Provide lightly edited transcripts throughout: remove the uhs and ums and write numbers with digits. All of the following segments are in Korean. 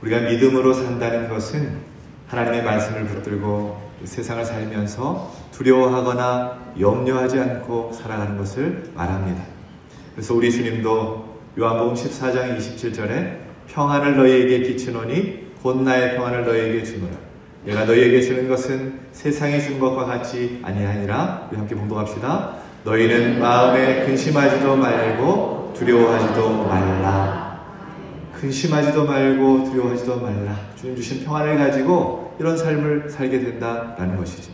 우리가 믿음으로 산다는 것은 하나님의 말씀을 붙들고 세상을 살면서 두려워하거나 염려하지 않고 살아가는 것을 말합니다. 그래서 우리 주님도 요한복음 14장 27절에 평안을 너희에게 끼치노니 곧 나의 평안을 너희에게 주노라. 내가 너희에게 주는 것은 세상이 준 것과 같이 아니하니라. 우리 함께 봉독합시다. 너희는 마음에 근심하지도 말고 두려워하지도 말라. 근심하지도 말고 두려워하지도 말라. 주님 주신 평안을 가지고 이런 삶을 살게 된다라는 것이죠.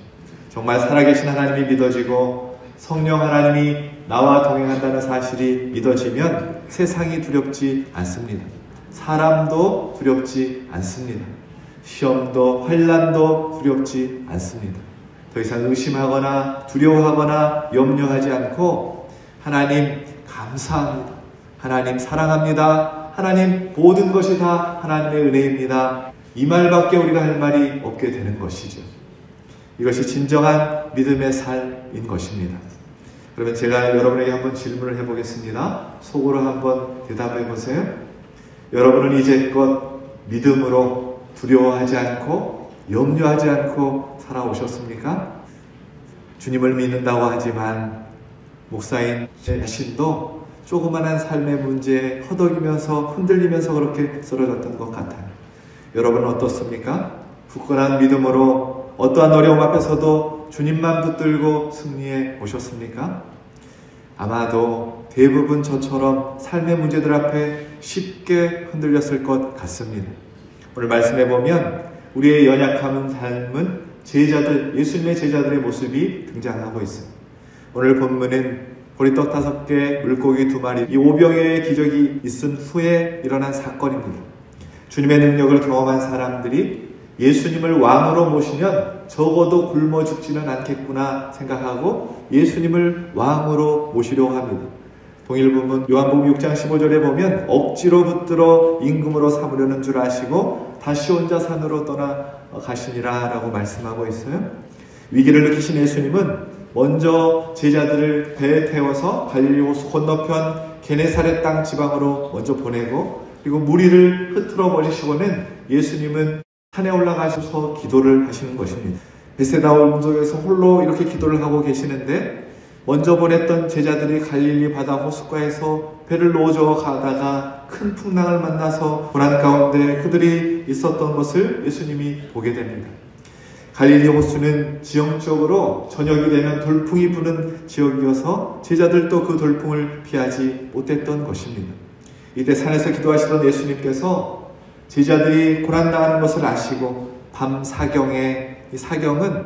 정말 살아계신 하나님이 믿어지고 성령 하나님이 나와 동행한다는 사실이 믿어지면 세상이 두렵지 않습니다. 사람도 두렵지 않습니다. 시험도 환난도 두렵지 않습니다. 더 이상 의심하거나 두려워하거나 염려하지 않고 하나님 감사합니다. 하나님 사랑합니다. 하나님 모든 것이 다 하나님의 은혜입니다. 이 말밖에 우리가 할 말이 없게 되는 것이죠. 이것이 진정한 믿음의 삶인 것입니다. 그러면 제가 여러분에게 한번 질문을 해보겠습니다. 속으로 한번 대답해 보세요. 여러분은 이제껏 믿음으로 두려워하지 않고 염려하지 않고 살아오셨습니까? 주님을 믿는다고 하지만 목사인 제 자신도 조그만한 삶의 문제에 허덕이면서 흔들리면서 그렇게 쓰러졌던 것 같아요. 여러분은 어떻습니까? 굳건한 믿음으로 어떠한 어려움 앞에서도 주님만 붙들고 승리해 오셨습니까? 아마도 대부분 저처럼 삶의 문제들 앞에 쉽게 흔들렸을 것 같습니다. 오늘 말씀해 보면 우리의 연약한 삶은 제자들, 예수님의 제자들의 모습이 등장하고 있어요. 오늘 본문은 보리떡 5개, 물고기 2마리, 이 오병이어의 기적이 있은 후에 일어난 사건입니다. 주님의 능력을 경험한 사람들이 예수님을 왕으로 모시면 적어도 굶어 죽지는 않겠구나 생각하고 예수님을 왕으로 모시려고 합니다. 동일본문 요한복음 6장 15절에 보면 억지로 붙들어 임금으로 삼으려는 줄 아시고 다시 혼자 산으로 떠나 가시니라 라고 말씀하고 있어요. 위기를 느끼신 예수님은 먼저 제자들을 배에 태워서 갈릴리 호수 건너편 게네사렛 땅 지방으로 먼저 보내고 그리고 무리를 흩트러 버리시고는 예수님은 산에 올라가셔서 기도를 하시는 것입니다. 베세다 원족에서 홀로 이렇게 기도를 하고 계시는데 먼저 보냈던 제자들이 갈릴리 바다 호숫가에서 배를 놓아줘 가다가 큰 풍랑을 만나서 고난 가운데 그들이 있었던 것을 예수님이 보게 됩니다. 갈릴리 호수는 지형적으로 저녁이 되면 돌풍이 부는 지역이어서 제자들도 그 돌풍을 피하지 못했던 것입니다. 이때 산에서 기도하시던 예수님께서 제자들이 고난당하는 것을 아시고 밤 사경에, 이 사경은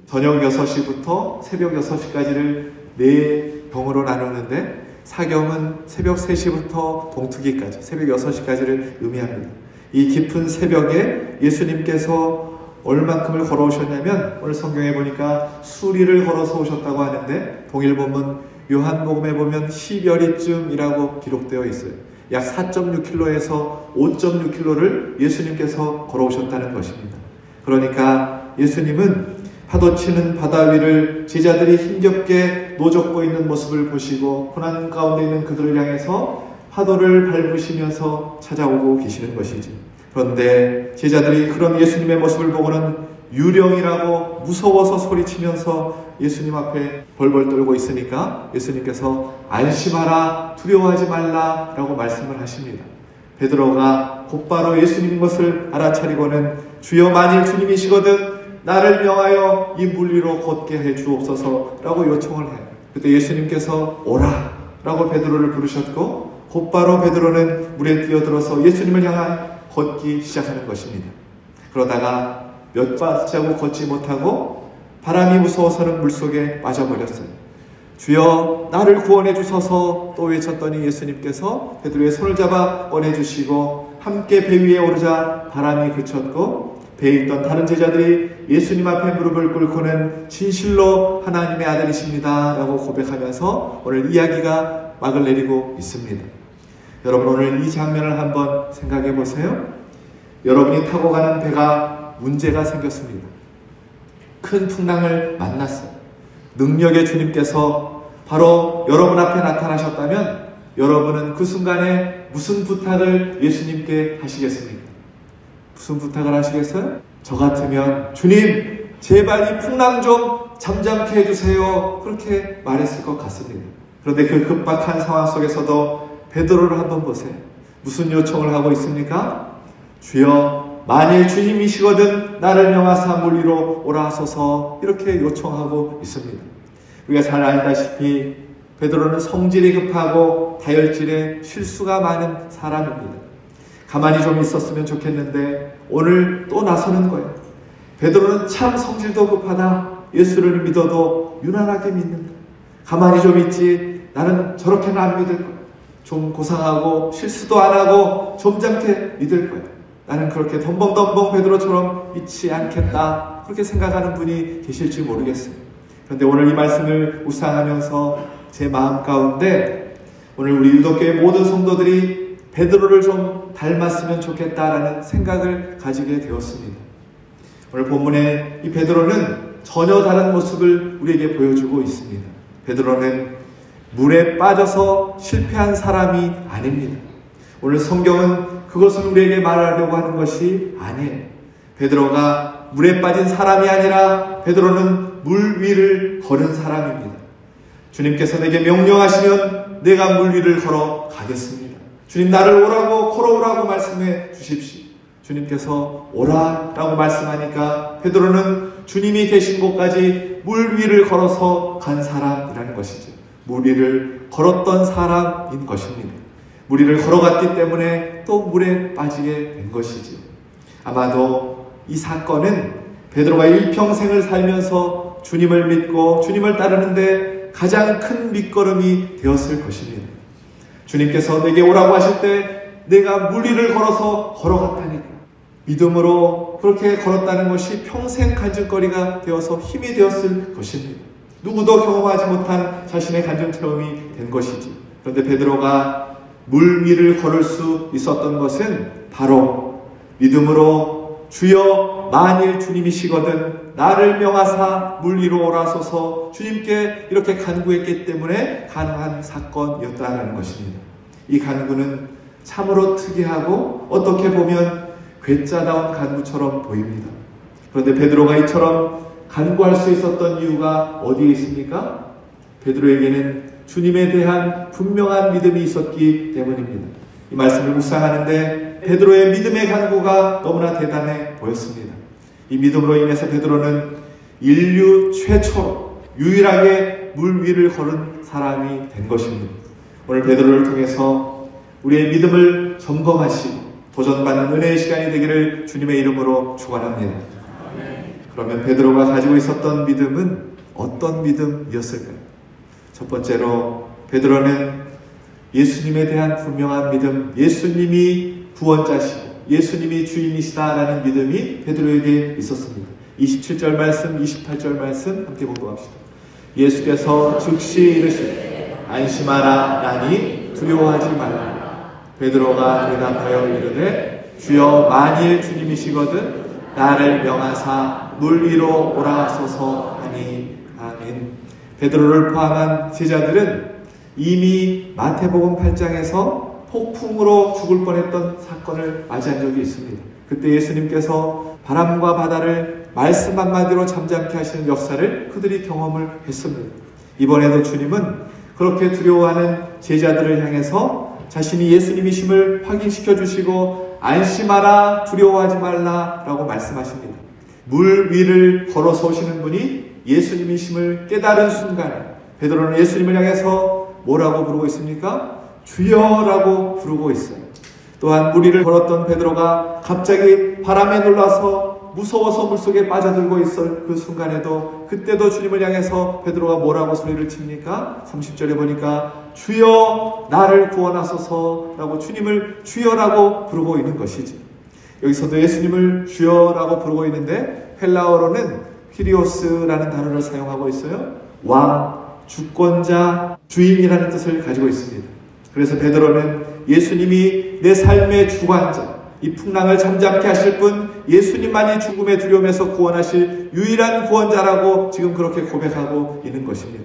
저녁 6시부터 새벽 6시까지를 4병으로 나누는데 사경은 새벽 3시부터 동투기까지 새벽 6시까지를 의미합니다. 이 깊은 새벽에 예수님께서 얼만큼을 걸어오셨냐면 오늘 성경에 보니까 수리를 걸어서 오셨다고 하는데 동일본문 요한복음에 보면 10여리쯤이라고 기록되어 있어요. 약 4.6km에서 5.6km를 예수님께서 걸어오셨다는 것입니다. 그러니까 예수님은 파도치는 바다 위를 제자들이 힘겹게 노젓고 있는 모습을 보시고 고난 가운데 있는 그들을 향해서 파도를 밟으시면서 찾아오고 계시는 것이지. 그런데 제자들이 그런 예수님의 모습을 보고는 유령이라고 무서워서 소리치면서 예수님 앞에 벌벌 떨고 있으니까 예수님께서 안심하라, 두려워하지 말라 라고 말씀을 하십니다. 베드로가 곧바로 예수님인 것을 알아차리고는 주여 만일 주님이시거든 나를 명하여 이 물 위로 걷게 해 주옵소서 라고 요청을 해요. 그때 예수님께서 오라 라고 베드로를 부르셨고 곧바로 베드로는 물에 뛰어들어서 예수님을 향한 걷기 시작하는 것입니다. 그러다가 몇 발자국 걷지 못하고 바람이 무서워서는 물속에 빠져버렸어요. 주여 나를 구원해 주소서 또 외쳤더니 예수님께서 베드로의 손을 잡아 꺼내주시고 함께 배 위에 오르자 바람이 그쳤고 배에 있던 다른 제자들이 예수님 앞에 무릎을 꿇고는 진실로 하나님의 아들이십니다 라고 고백하면서 오늘 이야기가 막을 내리고 있습니다. 여러분 오늘 이 장면을 한번 생각해 보세요. 여러분이 타고 가는 배가 문제가 생겼습니다. 큰 풍랑을 만났어요. 능력의 주님께서 바로 여러분 앞에 나타나셨다면 여러분은 그 순간에 무슨 부탁을 예수님께 하시겠습니까? 무슨 부탁을 하시겠어요? 저 같으면 주님 제발 이 풍랑 좀 잠잠케 해주세요. 그렇게 말했을 것 같습니다. 그런데 그 급박한 상황 속에서도 베드로를 한번 보세요. 무슨 요청을 하고 있습니까? 주여 만일 주님이시거든 나를 명하사 물 위로 오라 하소서, 이렇게 요청하고 있습니다. 우리가 잘 알다시피 베드로는 성질이 급하고 다혈질에 실수가 많은 사람입니다. 가만히 좀 있었으면 좋겠는데 오늘 또 나서는 거예요. 베드로는 참 성질도 급하다. 예수를 믿어도 유난하게 믿는다. 가만히 좀 있지. 나는 저렇게는 안 믿을 거야. 좀 고상하고 실수도 안 하고 점잖게 믿을 거야. 나는 그렇게 덤벙덤벙 베드로처럼 믿지 않겠다. 그렇게 생각하는 분이 계실지 모르겠어요. 그런데 오늘 이 말씀을 묵상하면서 제 마음 가운데 오늘 우리 유독교회 모든 성도들이 베드로를 좀 닮았으면 좋겠다라는 생각을 가지게 되었습니다. 오늘 본문에 이 베드로는 전혀 다른 모습을 우리에게 보여주고 있습니다. 베드로는 물에 빠져서 실패한 사람이 아닙니다. 오늘 성경은 그것을 우리에게 말하려고 하는 것이 아니에요. 베드로가 물에 빠진 사람이 아니라 베드로는 물 위를 걸은 사람입니다. 주님께서 내게 명령하시면 내가 물 위를 걸어 가겠습니다. 주님 나를 오라고 걸어오라고 말씀해 주십시오. 주님께서 오라라고 말씀하니까 베드로는 주님이 계신 곳까지 물 위를 걸어서 간 사람이라는 것이죠. 물 위를 걸었던 사람인 것입니다. 물 위를 걸어갔기 때문에 또 물에 빠지게 된 것이죠. 아마도 이 사건은 베드로가 일평생을 살면서 주님을 믿고 주님을 따르는데 가장 큰 밑거름이 되었을 것입니다. 주님께서 내게 오라고 하실 때 내가 물 위를 걸어서 걸어갔다니까. 믿음으로 그렇게 걸었다는 것이 평생 간증거리가 되어서 힘이 되었을 것입니다. 누구도 경험하지 못한 자신의 간증 체험이 된 것이지. 그런데 베드로가 물 위를 걸을 수 있었던 것은 바로 믿음으로 주여 만일 주님이시거든 나를 명하사 물 위로 오라소서, 주님께 이렇게 간구했기 때문에 가능한 사건이었다는 것입니다. 이 간구는 참으로 특이하고 어떻게 보면 괴짜다운 간구처럼 보입니다. 그런데 베드로가 이처럼 간구할 수 있었던 이유가 어디에 있습니까? 베드로에게는 주님에 대한 분명한 믿음이 있었기 때문입니다. 이 말씀을 묵상하는데 베드로의 믿음의 간구가 너무나 대단해 보였습니다. 이 믿음으로 인해서 베드로는 인류 최초로 유일하게 물 위를 걸은 사람이 된 것입니다. 오늘 베드로를 통해서 우리의 믿음을 점검하시고 도전받는 은혜의 시간이 되기를 주님의 이름으로 축원합니다. 그러면 베드로가 가지고 있었던 믿음은 어떤 믿음이었을까요? 첫 번째로 베드로는 예수님에 대한 분명한 믿음, 예수님이 구원자시고 예수님이 주인이시다라는 믿음이 베드로에게 있었습니다. 27절 말씀, 28절 말씀 함께 공부합시다. 예수께서 즉시 이르시되 안심하라 나니 두려워하지 말라. 베드로가 대답하여 이르되 주여 만일 주님이시거든 나를 명하사 물 위로 오라소서 하니. 아멘. 베드로를 포함한 제자들은 이미 마태복음 8장에서 폭풍으로 죽을 뻔했던 사건을 맞이한 적이 있습니다. 그때 예수님께서 바람과 바다를 말씀 한마디로 잠잠케 하시는 역사를 그들이 경험을 했습니다. 이번에도 주님은 그렇게 두려워하는 제자들을 향해서 자신이 예수님이심을 확인시켜 주시고 안심하라 두려워하지 말라 라고 말씀하십니다. 물 위를 걸어서 오시는 분이 예수님이심을 깨달은 순간에 베드로는 예수님을 향해서 뭐라고 부르고 있습니까? 주여라고 부르고 있어요. 또한 물 위를 걸었던 베드로가 갑자기 바람에 놀라서 무서워서 물속에 빠져들고 있을 그 순간에도 그때도 주님을 향해서 베드로가 뭐라고 소리를 칩니까? 30절에 보니까 주여 나를 구원하소서 라고 주님을 주여라고 부르고 있는 것이지. 여기서도 예수님을 주여라고 부르고 있는데 헬라어로는 퀴리오스라는 단어를 사용하고 있어요. 왕, 주권자, 주인이라는 뜻을 가지고 있습니다. 그래서 베드로는 예수님이 내 삶의 주관자, 이 풍랑을 잠잠케 하실 분, 예수님만이 죽음의 두려움에서 구원하실 유일한 구원자라고 지금 그렇게 고백하고 있는 것입니다.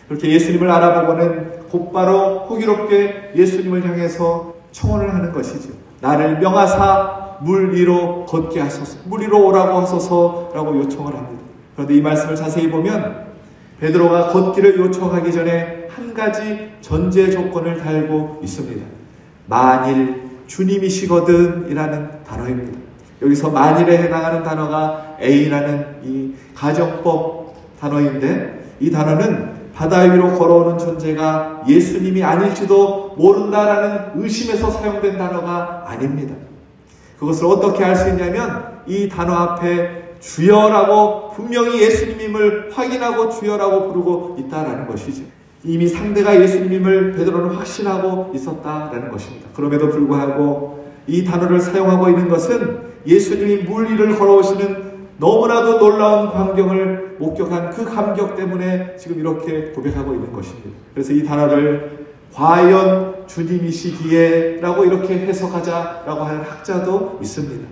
그렇게 예수님을 알아보고는 곧바로 호기롭게 예수님을 향해서 청혼을 하는 것이죠. 나를 명하사 물 위로 걷게 하소서, 물 위로 오라고 하소서라고 요청을 합니다. 그런데 이 말씀을 자세히 보면 베드로가 걷기를 요청하기 전에 한 가지 전제 조건을 달고 있습니다. 만일 주님이시거든 이라는 단어입니다. 여기서 만일에 해당하는 단어가 A라는 이 가정법 단어인데, 이 단어는 바다 위로 걸어오는 존재가 예수님이 아닐지도 모른다라는 의심에서 사용된 단어가 아닙니다. 그것을 어떻게 알 수 있냐면 이 단어 앞에 주여라고 분명히 예수님임을 확인하고 주여라고 부르고 있다라는 것이죠. 이미 상대가 예수님임을 베드로는 확신하고 있었다라는 것입니다. 그럼에도 불구하고 이 단어를 사용하고 있는 것은 예수님이 물 위를 걸어오시는 너무나도 놀라운 광경을 목격한 그 감격 때문에 지금 이렇게 고백하고 있는 것입니다. 그래서 이 단어를 과연 주님이시기에 라고 이렇게 해석하자라고 하는 학자도 있습니다.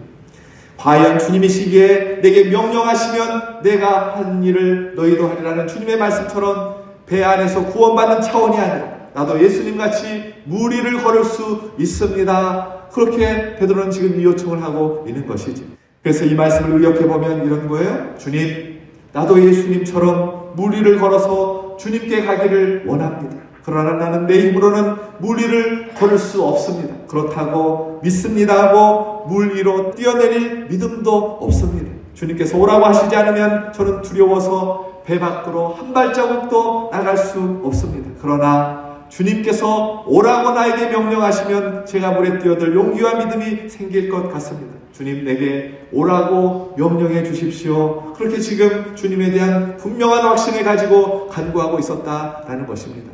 과연 주님이시기에 내게 명령하시면 내가 한 일을 너희도 하리라는 주님의 말씀처럼 배 안에서 구원받는 차원이 아니라 나도 예수님같이 물 위를 걸을 수 있습니다. 그렇게 베드로는 지금 이 요청을 하고 있는 것이죠. 그래서 이 말씀을 의역해보면 이런 거예요. 주님, 나도 예수님처럼 물 위를 걸어서 주님께 가기를 원합니다. 그러나 나는 내 힘으로는 물 위를 걸을 수 없습니다. 그렇다고 믿습니다 하고 물 위로 뛰어내릴 믿음도 없습니다. 주님께서 오라고 하시지 않으면 저는 두려워서 배 밖으로 한 발자국도 나갈 수 없습니다. 그러나 주님께서 오라고 나에게 명령하시면 제가 물에 뛰어들 용기와 믿음이 생길 것 같습니다. 주님, 내게 오라고 명령해 주십시오. 그렇게 지금 주님에 대한 분명한 확신을 가지고 간구하고 있었다라는 것입니다.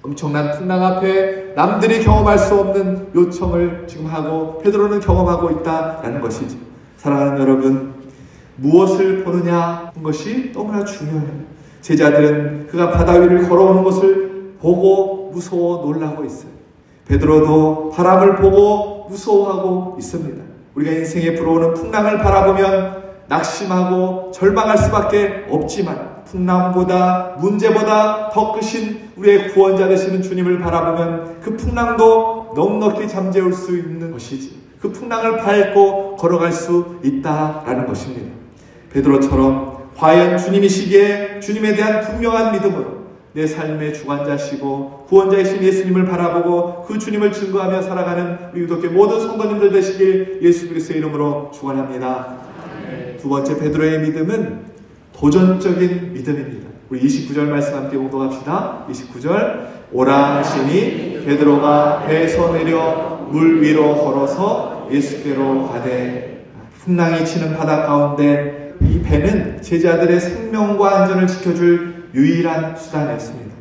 엄청난 풍랑 앞에 남들이 경험할 수 없는 요청을 지금 하고 베드로는 경험하고 있다라는 것이죠. 사랑하는 여러분, 무엇을 보느냐 하는 것이 너무나 중요해요. 제자들은 그가 바다 위를 걸어오는 것을 보고 무서워 놀라고 있어요. 베드로도 바람을 보고 무서워하고 있습니다. 우리가 인생에 불어오는 풍랑을 바라보면 낙심하고 절망할 수밖에 없지만 풍랑보다 문제보다 더 크신 우리의 구원자 되시는 주님을 바라보면 그 풍랑도 넉넉히 잠재울 수 있는 것이지, 그 풍랑을 밟고 걸어갈 수 있다라는 것입니다. 베드로처럼 과연 주님이시기에 주님에 대한 분명한 믿음으로 내 삶의 주관자시고 구원자이신 예수님을 바라보고 그 주님을 증거하며 살아가는 우리 유독교 모든 성도님들 되시길 예수 그리스도의 이름으로 축원합니다. 두 번째, 베드로의 믿음은 도전적인 믿음입니다. 우리 29절 말씀 함께 공독합시다. 29절, 오라 하시니 베드로가 배에서 내려 물 위로 걸어서 예수께로 가되. 풍랑이 치는 바다 가운데 이 배는 제자들의 생명과 안전을 지켜줄 유일한 수단이었습니다.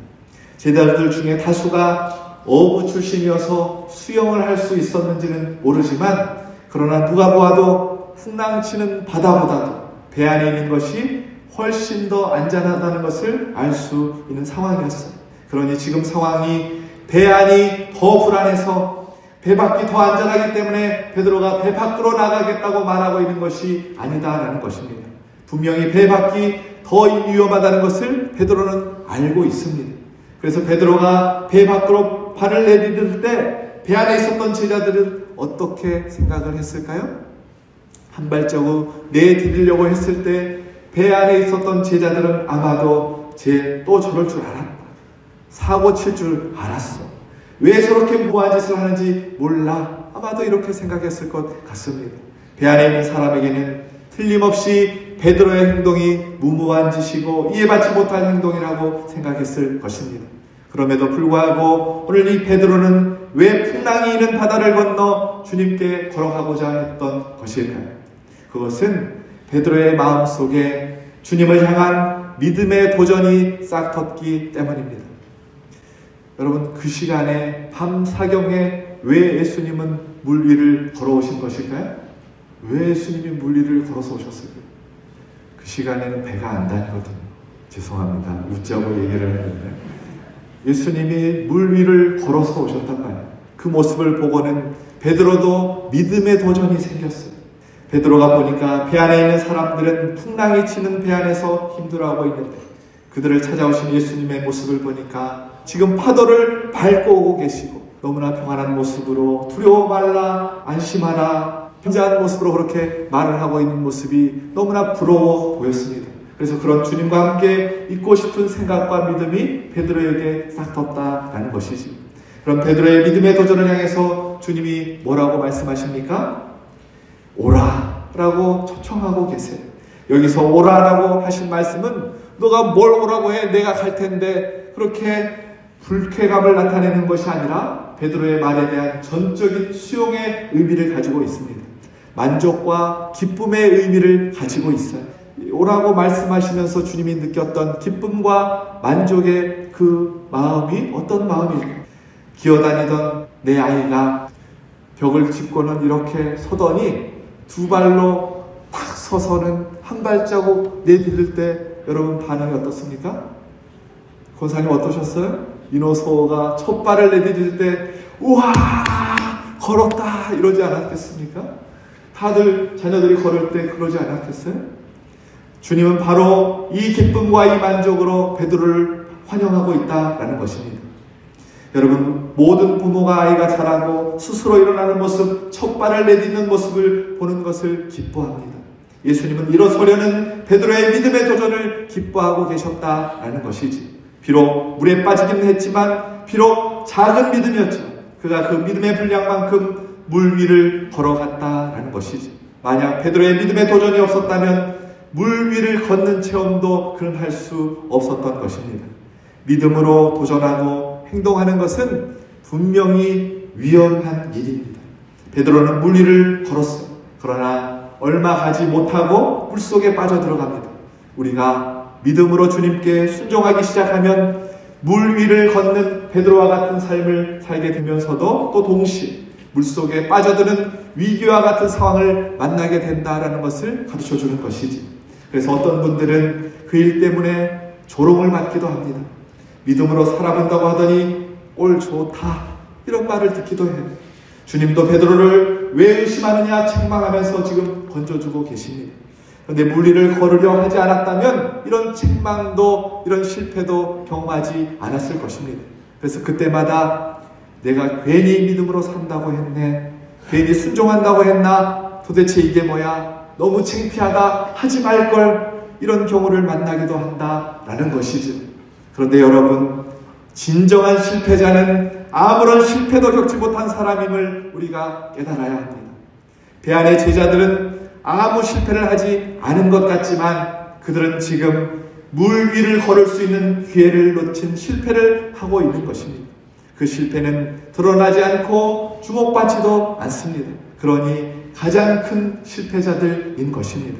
제자들 중에 다수가 어부 출신이어서 수영을 할 수 있었는지는 모르지만, 그러나 누가 보아도 풍랑치는 바다보다도 배 안에 있는 것이 훨씬 더 안전하다는 것을 알 수 있는 상황이었어요. 그러니 지금 상황이 배 안이 더 불안해서 배 밖이 더 안전하기 때문에 베드로가 배 밖으로 나가겠다고 말하고 있는 것이 아니다라는 것입니다. 분명히 배 밖이 더 위험하다는 것을 베드로는 알고 있습니다. 그래서 베드로가 배 밖으로 발을 내디딜 때 배 안에 있었던 제자들은 어떻게 생각을 했을까요? 한 발자국 내디디려고 했을 때 배 안에 있었던 제자들은 아마도 쟤 또 저럴 줄 알았다, 사고 칠 줄 알았어, 왜 저렇게 무모한 짓을 하는지 몰라, 아마도 이렇게 생각했을 것 같습니다. 배 안에 있는 사람에게는 틀림없이 베드로의 행동이 무모한 짓이고 이해받지 못할 행동이라고 생각했을 것입니다. 그럼에도 불구하고 오늘 이 베드로는 왜 풍랑이 있는 바다를 건너 주님께 걸어가고자 했던 것일까요? 그것은 베드로의 마음속에 주님을 향한 믿음의 도전이 싹텄기 때문입니다. 여러분, 그 시간에 밤 사경에 왜 예수님은 물 위를 걸어오신 것일까요? 왜 예수님이 물 위를 걸어서 오셨을까요? 그 시간에는 배가 안 다니거든요. 죄송합니다. 웃자고 얘기를 했는데 예수님이 물 위를 걸어서 오셨단 말이에요. 그 모습을 보고는 베드로도 믿음의 도전이 생겼어요. 베드로가 보니까 배 안에 있는 사람들은 풍랑이 치는 배 안에서 힘들어하고 있는데 그들을 찾아오신 예수님의 모습을 보니까 지금 파도를 밟고 오고 계시고 너무나 평안한 모습으로 두려워 말라 안심하라 현저한 모습으로 그렇게 말을 하고 있는 모습이 너무나 부러워 보였습니다. 그래서 그런 주님과 함께 있고 싶은 생각과 믿음이 베드로에게 싹 텄다라는 것이지. 그럼 베드로의 믿음의 도전을 향해서 주님이 뭐라고 말씀하십니까? 오라라고 초청하고 계세요. 여기서 오라라고 하신 말씀은 너가 뭘 오라고 해? 내가 갈 텐데, 그렇게 불쾌감을 나타내는 것이 아니라 베드로의 말에 대한 전적인 수용의 의미를 가지고 있습니다. 만족과 기쁨의 의미를 가지고 있어요. 오라고 말씀하시면서 주님이 느꼈던 기쁨과 만족의 그 마음이 어떤 마음일까? 기어다니던 내 아이가 벽을 짚고는 이렇게 서더니 두 발로 탁 서서는 한 발자국 내디딜 때 여러분 반응이 어떻습니까? 권사님 어떠셨어요? 이노소가 첫 발을 내디딜 때 우와 걸었다 이러지 않았겠습니까? 다들 자녀들이 걸을 때 그러지 않았겠어요? 주님은 바로 이 기쁨과 이 만족으로 베드로를 환영하고 있다라는 것입니다. 여러분, 모든 부모가 아이가 자라고 스스로 일어나는 모습, 첫 발을 내딛는 모습을 보는 것을 기뻐합니다. 예수님은 일어서려는 베드로의 믿음의 도전을 기뻐하고 계셨다라는 것이지. 비록 물에 빠지긴 했지만 비록 작은 믿음이었죠. 그가 그 믿음의 분량만큼 물 위를 걸어갔다라는 것이지. 만약 베드로의 믿음의 도전이 없었다면 물 위를 걷는 체험도 그는 할 수 없었던 것입니다. 믿음으로 도전하고 행동하는 것은 분명히 위험한 일입니다. 베드로는 물 위를 걸었어요. 그러나 얼마 가지 못하고 물속에 빠져들어갑니다. 우리가 믿음으로 주님께 순종하기 시작하면 물 위를 걷는 베드로와 같은 삶을 살게 되면서도 또 동시에 물속에 빠져드는 위기와 같은 상황을 만나게 된다라는 것을 가르쳐주는 것이지. 그래서 어떤 분들은 그 일 때문에 조롱을 받기도 합니다. 믿음으로 살아본다고 하더니 꼴 좋다 이런 말을 듣기도 해요. 주님도 베드로를 왜 의심하느냐 책망하면서 지금 건져주고 계십니다. 그런데 물 위를 걸으려 하지 않았다면 이런 책망도 이런 실패도 경험하지 않았을 것입니다. 그래서 그때마다 내가 괜히 믿음으로 산다고 했네, 괜히 순종한다고 했나, 도대체 이게 뭐야, 너무 창피하다, 하지 말걸, 이런 경우를 만나기도 한다라는 것이죠. 그런데 여러분, 진정한 실패자는 아무런 실패도 겪지 못한 사람임을 우리가 깨달아야 합니다. 배 안의 제자들은 아무 실패를 하지 않은 것 같지만 그들은 지금 물 위를 걸을 수 있는 기회를 놓친 실패를 하고 있는 것입니다. 그 실패는 드러나지 않고 주목받지도 않습니다. 그러니 가장 큰 실패자들인 것입니다.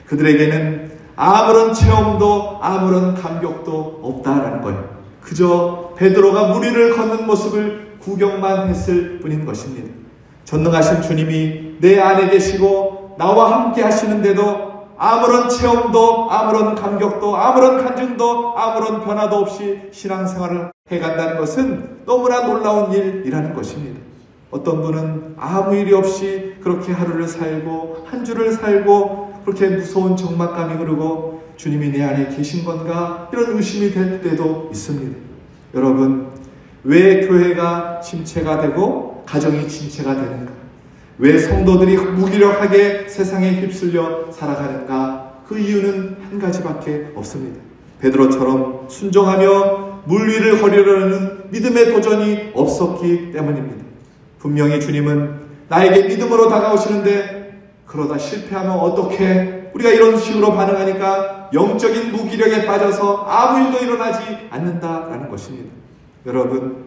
그들에게는 아무런 체험도 아무런 감격도 없다라는 거예요. 그저 베드로가 물 위를 걷는 모습을 구경만 했을 뿐인 것입니다. 전능하신 주님이 내 안에 계시고 나와 함께 하시는데도 아무런 체험도 아무런 감격도 아무런 간증도 아무런 변화도 없이 신앙생활을 해간다는 것은 너무나 놀라운 일이라는 것입니다. 어떤 분은 아무 일이 없이 그렇게 하루를 살고 한 주를 살고 그렇게 무서운 적막감이 흐르고 주님이 내 안에 계신 건가 이런 의심이 될 때도 있습니다. 여러분, 왜 교회가 침체가 되고 가정이 침체가 되는가? 왜 성도들이 무기력하게 세상에 휩쓸려 살아가는가? 그 이유는 한 가지밖에 없습니다. 베드로처럼 순종하며 물 위를 걸으려는 믿음의 도전이 없었기 때문입니다. 분명히 주님은 나에게 믿음으로 다가오시는데 그러다 실패하면 어떻게, 우리가 이런 식으로 반응하니까 영적인 무기력에 빠져서 아무 일도 일어나지 않는다라는 것입니다. 여러분,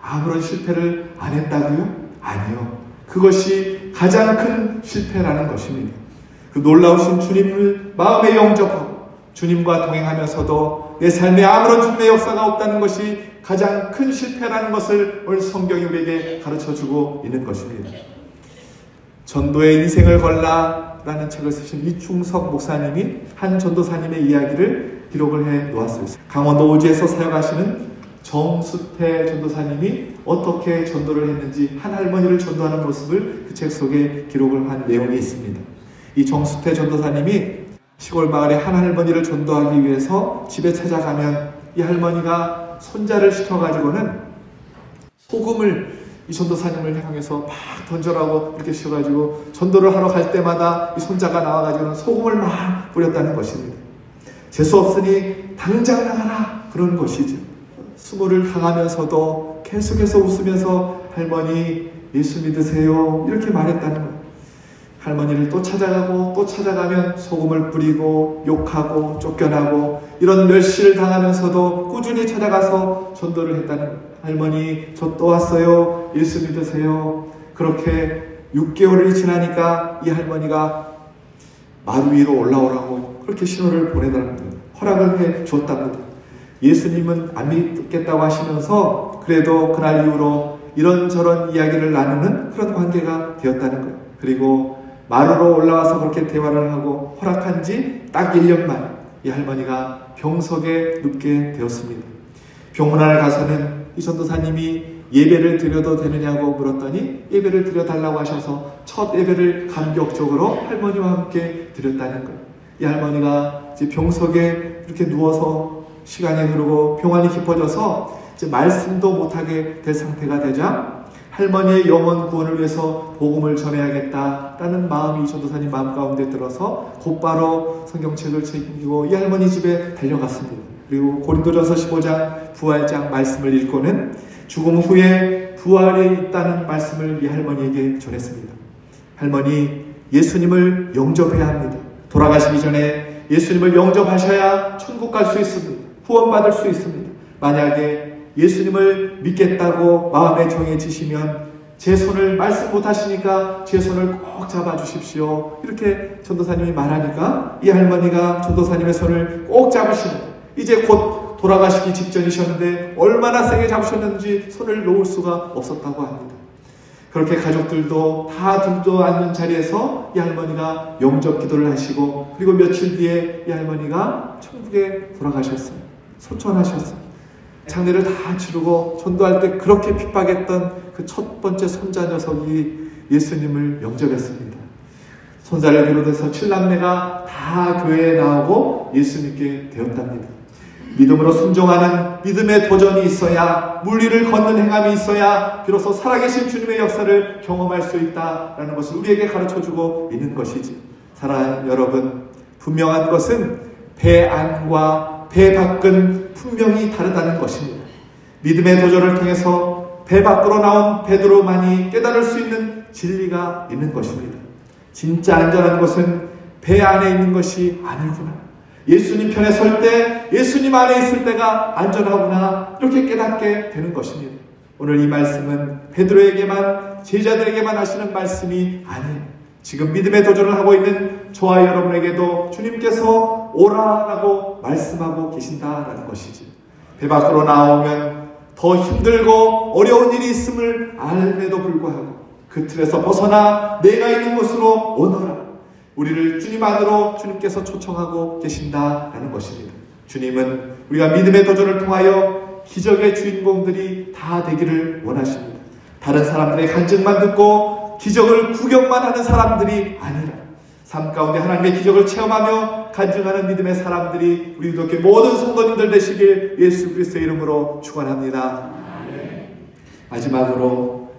아무런 실패를 안 했다고요? 아니요. 그것이 가장 큰 실패라는 것입니다. 그 놀라우신 주님을 마음에 영접하고 주님과 동행하면서도 내 삶에 아무런 주님의 역사가 없다는 것이 가장 큰 실패라는 것을 오늘 성경이 우리에게 가르쳐주고 있는 것입니다. 전도의 인생을 걸라 라는 책을 쓰신 이충석 목사님이 한 전도사님의 이야기를 기록을 해 놓았어요. 강원도 오지에서 사역하시는 정수태 전도사님이 어떻게 전도를 했는지 한 할머니를 전도하는 모습을 그 책 속에 기록을 한 내용이 있습니다. 이 정수태 전도사님이 시골 마을에 한 할머니를 전도하기 위해서 집에 찾아가면 이 할머니가 손자를 시켜가지고는 소금을 이 전도사님을 향해서 막 던져라고 이렇게 쉬어가지고 전도를 하러 갈 때마다 이 손자가 나와가지고는 소금을 막 뿌렸다는 것입니다. 재수 없으니 당장 나가라 그런 것이죠. 수모를 당하면서도 계속해서 웃으면서 할머니 예수 믿으세요 이렇게 말했다는 거예요. 할머니를 또 찾아가고 또 찾아가면 소금을 뿌리고 욕하고 쫓겨나고 이런 멸시를 당하면서도 꾸준히 찾아가서 전도를 했다는 거예요. 할머니 저 또 왔어요. 예수 믿으세요. 그렇게 6개월이 지나니까 이 할머니가 마루 위로 올라오라고 그렇게 신호를 보내달랍니다. 허락을 해 주었답니다. 예수님은 안 믿겠다고 하시면서 그래도 그날 이후로 이런저런 이야기를 나누는 그런 관계가 되었다는 거예요. 그리고 마루로 올라와서 그렇게 대화를 하고 허락한 지 딱 1년 만에 이 할머니가 병석에 눕게 되었습니다. 병문안을 가서는 이 전도사님이 예배를 드려도 되느냐고 물었더니 예배를 드려달라고 하셔서 첫 예배를 감격적으로 할머니와 함께 드렸다는 거예요. 이 할머니가 이제 병석에 이렇게 누워서 시간이 흐르고 병환이 깊어져서 이제 말씀도 못하게 될 상태가 되자 할머니의 영혼 구원을 위해서 복음을 전해야겠다라는 마음이 이 전도사님 마음 가운데 들어서 곧바로 성경책을 챙기고 이 할머니 집에 달려갔습니다. 그리고 고린도전서 15장 부활장 말씀을 읽고는 죽음 후에 부활이 있다는 말씀을 이 할머니에게 전했습니다. 할머니 예수님을 영접해야 합니다. 돌아가시기 전에 예수님을 영접하셔야 천국 갈 수 있습니다. 후원받을 수 있습니다. 만약에 예수님을 믿겠다고 마음에 정해지시면 제 손을 말씀 못하시니까 제 손을 꼭 잡아주십시오. 이렇게 전도사님이 말하니까 이 할머니가 전도사님의 손을 꼭 잡으십니다. 이제 곧 돌아가시기 직전이셨는데 얼마나 세게 잡으셨는지 손을 놓을 수가 없었다고 합니다. 그렇게 가족들도 다 들도 앉는 자리에서 이 할머니가 영접 기도를 하시고 그리고 며칠 뒤에 이 할머니가 천국에 돌아가셨어요. 소천하셨어요. 장례를 다 치르고 전도할 때 그렇게 핍박했던 그 첫 번째 손자 녀석이 예수님을 영접했습니다. 손자를 비롯해서 7남매가 다 교회에 나오고 예수 믿게 되었답니다. 믿음으로 순종하는 믿음의 도전이 있어야 물리를 걷는 행함이 있어야 비로소 살아계신 주님의 역사를 경험할 수 있다라는 것을 우리에게 가르쳐주고 있는 것이지. 사랑하는 여러분, 분명한 것은 배 안과 배 밖은 분명히 다르다는 것입니다. 믿음의 도전을 통해서 배 밖으로 나온 베드로만이 깨달을 수 있는 진리가 있는 것입니다. 진짜 안전한 것은 배 안에 있는 것이 아니구나. 예수님 편에 설 때 예수님 안에 있을 때가 안전하구나. 이렇게 깨닫게 되는 것입니다. 오늘 이 말씀은 베드로에게만 제자들에게만 하시는 말씀이 아니에요. 지금 믿음의 도전을 하고 있는 저와 여러분에게도 주님께서 오라라고 말씀하고 계신다라는 것이지. 배 밖으로 나오면 더 힘들고 어려운 일이 있음을 알매도 불구하고 그 틀에서 벗어나 내가 있는 곳으로 오너라. 우리를 주님 안으로 주님께서 초청하고 계신다라는 것입니다. 주님은 우리가 믿음의 도전을 통하여 기적의 주인공들이 다 되기를 원하십니다. 다른 사람들의 간증만 듣고 기적을 구경만 하는 사람들이 아니라 삶 가운데 하나님의 기적을 체험하며 간증하는 믿음의 사람들이 우리 기독교 모든 성도님들 되시길 예수 그리스도의 이름으로 축원합니다. 마지막으로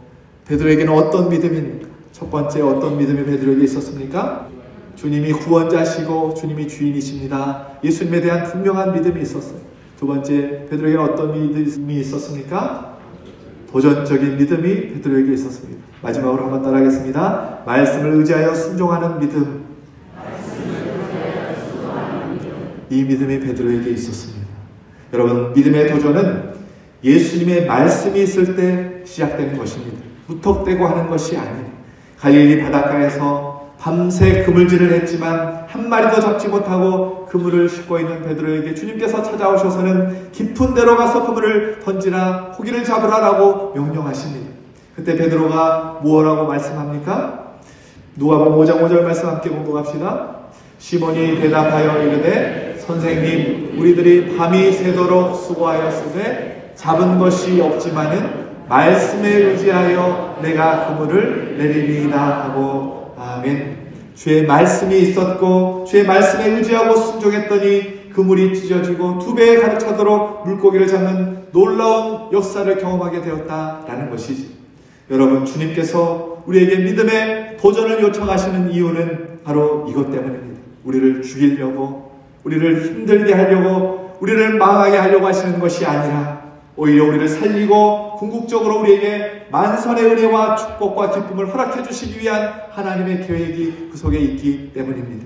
베드로에게는 어떤 믿음입니까? 첫 번째 어떤 믿음이 베드로에게 있었습니까? 주님이 구원자시고 주님이 주인이십니다. 예수님에 대한 분명한 믿음이 있었어요. 두 번째 베드로에게는 어떤 믿음이 있었습니까? 도전적인 믿음이 베드로에게 있었습니다. 마지막으로 한번 따라하겠습니다. 말씀을 의지하여 순종하는 믿음. 이 믿음이 베드로에게 있었습니다. 여러분, 믿음의 도전은 예수님의 말씀이 있을 때 시작되는 것입니다. 무턱대고 하는 것이 아니에요. 갈릴리 바닷가에서 밤새 그물질을 했지만 한 마리도 잡지 못하고 그물을 싣고 있는 베드로에게 주님께서 찾아오셔서는 깊은 데로 가서 그물을 던지라, 고기를 잡으라라고 명령하십니다. 그때 베드로가 무엇라고 말씀합니까? 누가복음 5장 5절 말씀 함께 공독합시다. 시몬이 대답하여 이르되 선생님, 우리들이 밤이 새도록 수고하였으되 잡은 것이 없지만은 말씀에 의지하여 내가 그물을 내리리이다 하고. 아멘. 주의 말씀이 있었고 주의 말씀에 의지하고 순종했더니 그물이 찢어지고 2배 가득 차도록 물고기를 잡는 놀라운 역사를 경험하게 되었다라는 것이지. 여러분, 주님께서 우리에게 믿음의 도전을 요청하시는 이유는 바로 이것 때문입니다. 우리를 죽이려고, 우리를 힘들게 하려고, 우리를 망하게 하려고 하시는 것이 아니라 오히려 우리를 살리고 궁극적으로 우리에게 만선의 은혜와 축복과 기쁨을 허락해 주시기 위한 하나님의 계획이 그 속에 있기 때문입니다.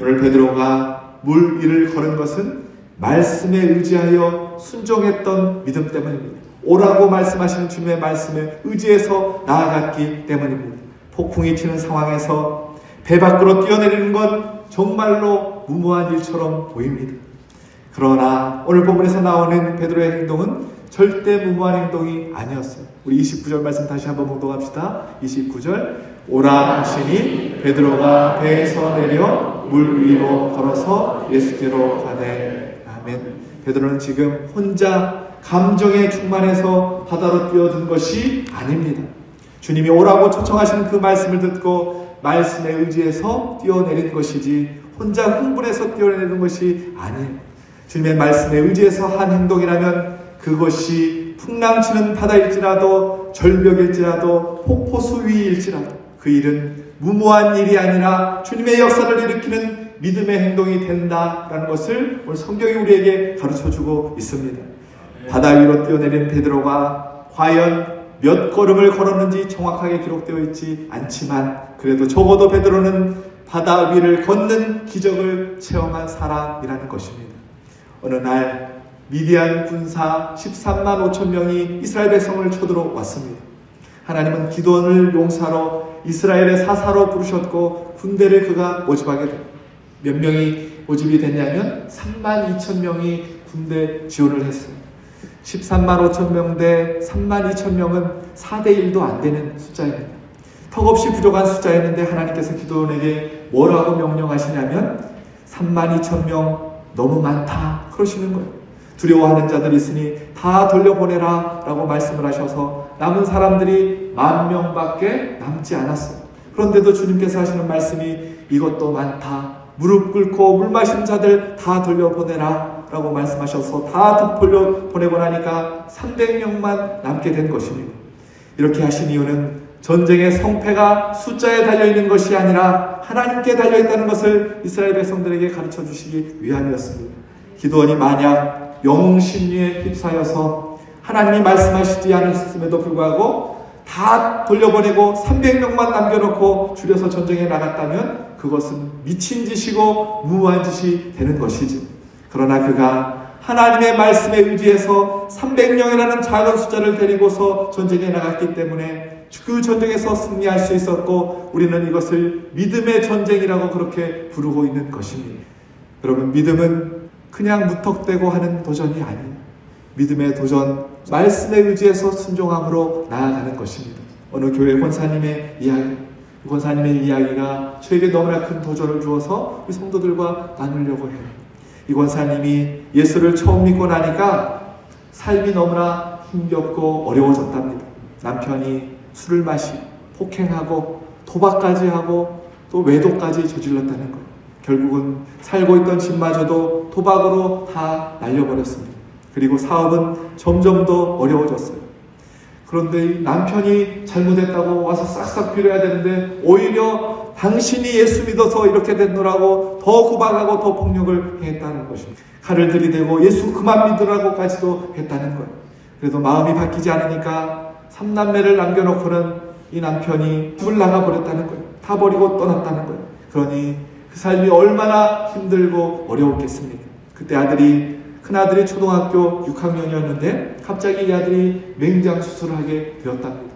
오늘 베드로가 물 위를 걸은 것은 말씀에 의지하여 순종했던 믿음 때문입니다. 오라고 말씀하시는 주님의 말씀에 의지해서 나아갔기 때문입니다. 폭풍이 치는 상황에서 배 밖으로 뛰어내리는 건 정말로 무모한 일처럼 보입니다. 그러나 오늘 본문에서 나오는 베드로의 행동은 절대 무모한 행동이 아니었어요. 우리 29절 말씀 다시 한번 봉독합시다. 29절, 오라 하시니 베드로가 배에서 내려 물 위로 걸어서 예수께로 가되. 아멘. 베드로는 지금 혼자 감정에 충만해서 바다로 뛰어든 것이 아닙니다. 주님이 오라고 초청하시는 그 말씀을 듣고 말씀에 의지해서 뛰어내린 것이지 혼자 흥분해서 뛰어내리는 것이 아니에요. 주님의 말씀에 의지해서 한 행동이라면 그것이 풍랑치는 바다일지라도 절벽일지라도 폭포수 위일지라도 그 일은 무모한 일이 아니라 주님의 역사를 일으키는 믿음의 행동이 된다라는 것을 오늘 성경이 우리에게 가르쳐주고 있습니다. 바다 위로 뛰어내린 베드로가 과연 몇 걸음을 걸었는지 정확하게 기록되어 있지 않지만 그래도 적어도 베드로는 바다 위를 걷는 기적을 체험한 사람이라는 것입니다. 어느 날 미디안 군사 13만 5천 명이 이스라엘 백성을 쳐들어왔습니다. 하나님은 기드온을 용사로 이스라엘의 사사로 부르셨고 군대를 그가 모집하게 됩니다. 몇 명이 모집이 됐냐면 3만 2천 명이 군대 지원을 했어요. 13만 5천 명 대 3만 2천 명은 4대 1도 안 되는 숫자입니다. 턱없이 부족한 숫자였는데 하나님께서 기드온에게 뭐라고 명령하시냐면 3만 2천 명 너무 많다 그러시는 거예요. 두려워하는 자들이 있으니 다 돌려보내라 라고 말씀을 하셔서 남은 사람들이 10,000명밖에 남지 않았어요. 그런데도 주님께서 하시는 말씀이 이것도 많다. 무릎 꿇고 물 마신 자들 다 돌려보내라 라고 말씀하셔서 다 돌려보내고 나니까 300명만 남게 된 것입니다. 이렇게 하신 이유는 전쟁의 성패가 숫자에 달려있는 것이 아니라 하나님께 달려있다는 것을 이스라엘 백성들에게 가르쳐 주시기 위함이었습니다. 기드온이 만약 영웅심리에 휩싸여서 하나님이 말씀하시지 않았음에도 불구하고 다 돌려보내고 300명만 남겨놓고 줄여서 전쟁에 나갔다면 그것은 미친 짓이고 무모한 짓이 되는 것이지. 그러나 그가 하나님의 말씀에 의지해서 300명이라는 작은 숫자를 데리고서 전쟁에 나갔기 때문에 그 전쟁에서 승리할 수 있었고 우리는 이것을 믿음의 전쟁이라고 그렇게 부르고 있는 것입니다. 여러분, 믿음은 그냥 무턱대고 하는 도전이 아니에요. 믿음의 도전, 말씀에 의지해서 순종함으로 나아가는 것입니다. 어느 교회 권사님의 이야기, 권사님의 이야기가 저에게 너무나 큰 도전을 주어서 우리 성도들과 나누려고 해요. 이 권사님이 예수를 처음 믿고 나니까 삶이 너무나 힘겹고 어려워졌답니다. 남편이 술을 마시고 폭행하고 도박까지 하고 또 외도까지 저질렀다는 거예요. 결국은 살고 있던 집마저도 도박으로 다 날려버렸습니다. 그리고 사업은 점점 더 어려워졌어요. 그런데 남편이 잘못했다고 와서 싹싹 빌어야 되는데 오히려 당신이 예수 믿어서 이렇게 됐노라고 더 구박하고 더 폭력을 행했다는 것입니다. 칼을 들이대고 예수 그만 믿으라고까지도 했다는 거예요. 그래도 마음이 바뀌지 않으니까 3남매를 남겨놓고는 이 남편이 집을 나가버렸다는 거예요. 다 버리고 떠났다는 거예요. 그러니 그 삶이 얼마나 힘들고 어려웠겠습니까? 그때 큰아들이 초등학교 6학년이었는데 갑자기 이 아들이 맹장 수술을 하게 되었답니다.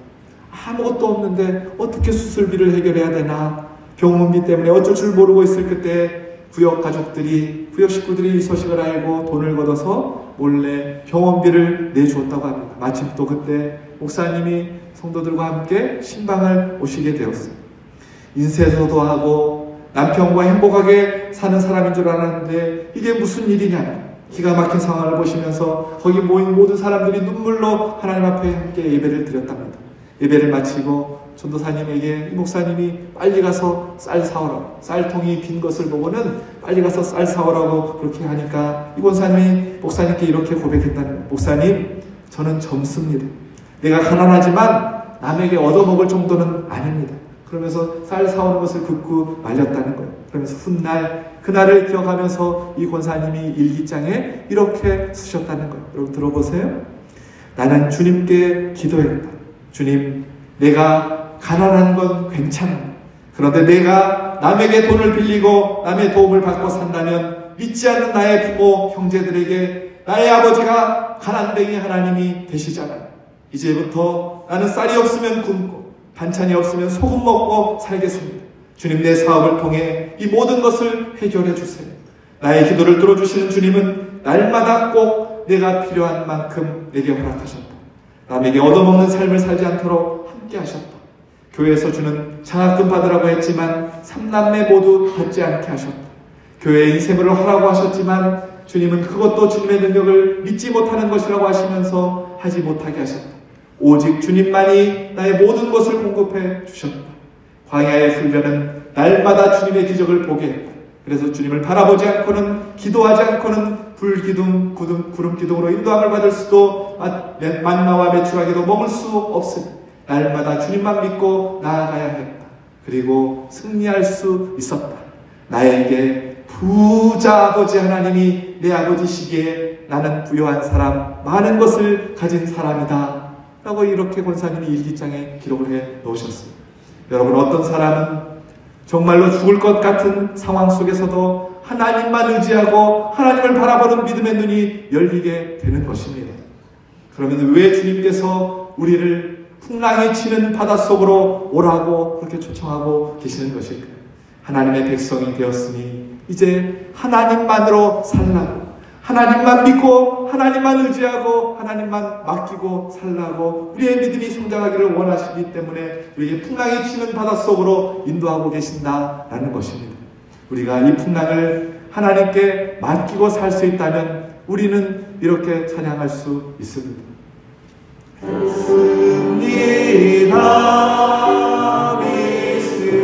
아무것도 없는데 어떻게 수술비를 해결해야 되나, 병원비 때문에 어쩔 줄 모르고 있을 그때 구역 식구들이 이 소식을 알고 돈을 걷어서 몰래 병원비를 내주었다고 합니다. 마침 또 그때 목사님이 성도들과 함께 신방을 오시게 되었어요. 인쇄소도 하고 남편과 행복하게 사는 사람인 줄 알았는데 이게 무슨 일이냐. 기가 막힌 상황을 보시면서 거기 모인 모든 사람들이 눈물로 하나님 앞에 함께 예배를 드렸답니다. 예배를 마치고 전도사님에게 이 목사님이 빨리 가서 쌀 사오라고, 쌀통이 빈 것을 보고는 빨리 가서 쌀 사오라고 그렇게 하니까 이 권사님이 목사님께 이렇게 고백했다는 거예요. 목사님, 저는 젊습니다. 내가 가난하지만 남에게 얻어먹을 정도는 아닙니다. 그러면서 쌀 사오는 것을 긋고 말렸다는 거예요. 그러면서 훗날 그날을 기억하면서 이 권사님이 일기장에 이렇게 쓰셨다는 거예요. 여러분 들어보세요. 나는 주님께 기도했다. 주님, 내가 가난한 건 괜찮아. 그런데 내가 남에게 돈을 빌리고 남의 도움을 받고 산다면 믿지 않는 나의 부모, 형제들에게 나의 아버지가 가난뱅이 하나님이 되시잖아요. 이제부터 나는 쌀이 없으면 굶고 반찬이 없으면 소금 먹고 살겠습니다. 주님, 내 사업을 통해 이 모든 것을 해결해 주세요. 나의 기도를 들어주시는 주님은 날마다 꼭 내가 필요한 만큼 내게 허락하셨다. 남에게 얻어먹는 삶을 살지 않도록 함께 하셨다. 교회에서 주는 장학금 받으라고 했지만 3남매 모두 받지 않게 하셨다. 교회에 이세물을 하라고 하셨지만 주님은 그것도 주님의 능력을 믿지 못하는 것이라고 하시면서 하지 못하게 하셨다. 오직 주님만이 나의 모든 것을 공급해 주셨다. 광야의 훈련은 날마다 주님의 기적을 보게 했다. 그래서 주님을 바라보지 않고는, 기도하지 않고는 불기둥, 구름기둥으로 인도함을 받을 수도, 만나와 메추라기도 먹을 수 없으니 날마다 주님만 믿고 나아가야 했다. 그리고 승리할 수 있었다. 나에게 부자 아버지 하나님이 내 아버지시기에 나는 부유한 사람, 많은 것을 가진 사람이다 라고 이렇게 권사님이 일기장에 기록을 해 놓으셨어요. 여러분, 어떤 사람은 정말로 죽을 것 같은 상황 속에서도 하나님만 의지하고 하나님을 바라보는 믿음의 눈이 열리게 되는 것입니다. 그러면 왜 주님께서 우리를 풍랑이 치는 바닷속으로 오라고 그렇게 초청하고 계시는 것일까요? 하나님의 백성이 되었으니 이제 하나님만으로 살라고, 하나님만 믿고 하나님만 의지하고 하나님만 맡기고 살라고 우리의 믿음이 성장하기를 원하시기 때문에 우리에게 풍랑이 치는 바닷속으로 인도하고 계신다라는 것입니다. 우리가 이 풍랑을 하나님께 맡기고 살 수 있다면 우리는 이렇게 찬양할 수 있습니다. 믿습니다, 믿습니다, 믿습니다,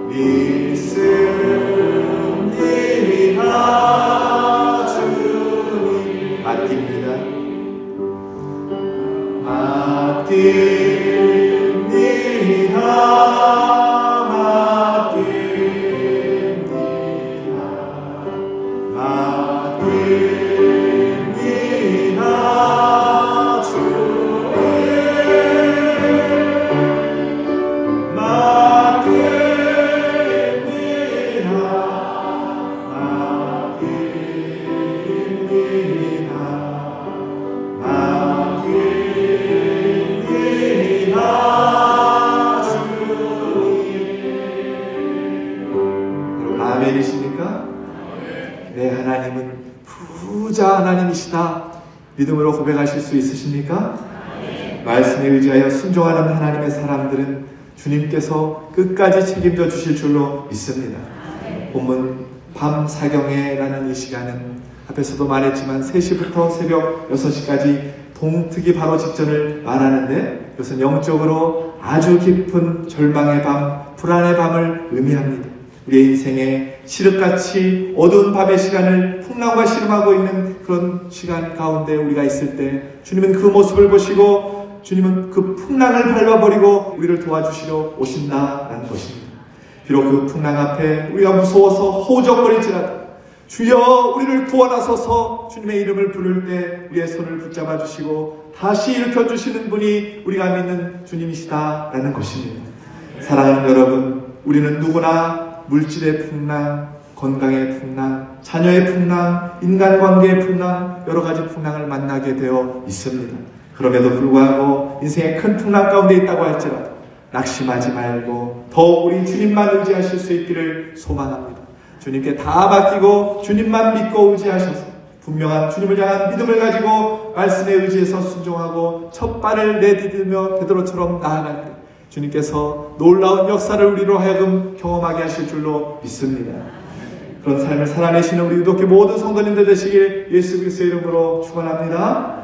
주님 믿습니다, 믿습니다, 믿습니다, 주님 맡깁니다, 내 하나님은 부자 하나님이시다. 믿음으로 고백하실 수 있으십니까? 말씀에 의지하여 순종하는 하나님의 사람들은 주님께서 끝까지 책임져 주실 줄로 믿습니다. 본문 밤 사경에라는 이 시간은 앞에서도 말했지만 3시부터 새벽 6시까지 동트기 바로 직전을 말하는데 이것은 영적으로 아주 깊은 절망의 밤, 불안의 밤을 의미합니다. 우리의 인생에 칠흑같이 어두운 밤의 시간을 풍랑과 씨름하고 있는 그런 시간 가운데 우리가 있을 때 주님은 그 모습을 보시고 주님은 그 풍랑을 밟아버리고 우리를 도와주시려 오신다라는 것입니다. 비록 그 풍랑 앞에 우리가 무서워서 허우적거릴지라도 주여 우리를 구원하소서 주님의 이름을 부를 때 우리의 손을 붙잡아 주시고 다시 일으켜 주시는 분이 우리가 믿는 주님이시다라는 것입니다. 사랑하는 여러분, 우리는 누구나 물질의 풍랑, 건강의 풍랑, 자녀의 풍랑, 인간관계의 풍랑, 여러 가지 풍랑을 만나게 되어 있습니다. 그럼에도 불구하고 인생의 큰 풍랑 가운데 있다고 할지라도 낙심하지 말고 더욱 우리 주님만 의지하실 수 있기를 소망합니다. 주님께 다 맡기고 주님만 믿고 의지하셔서 분명한 주님을 향한 믿음을 가지고 말씀에 의지해서 순종하고 첫 발을 내디디며 베드로처럼 나아갈 때 주님께서 놀라운 역사를 우리로 하여금 경험하게 하실 줄로 믿습니다. 그런 삶을 살아내시는 우리 유독교 모든 성도님들 되시길 예수 그리스도의 이름으로 축원합니다.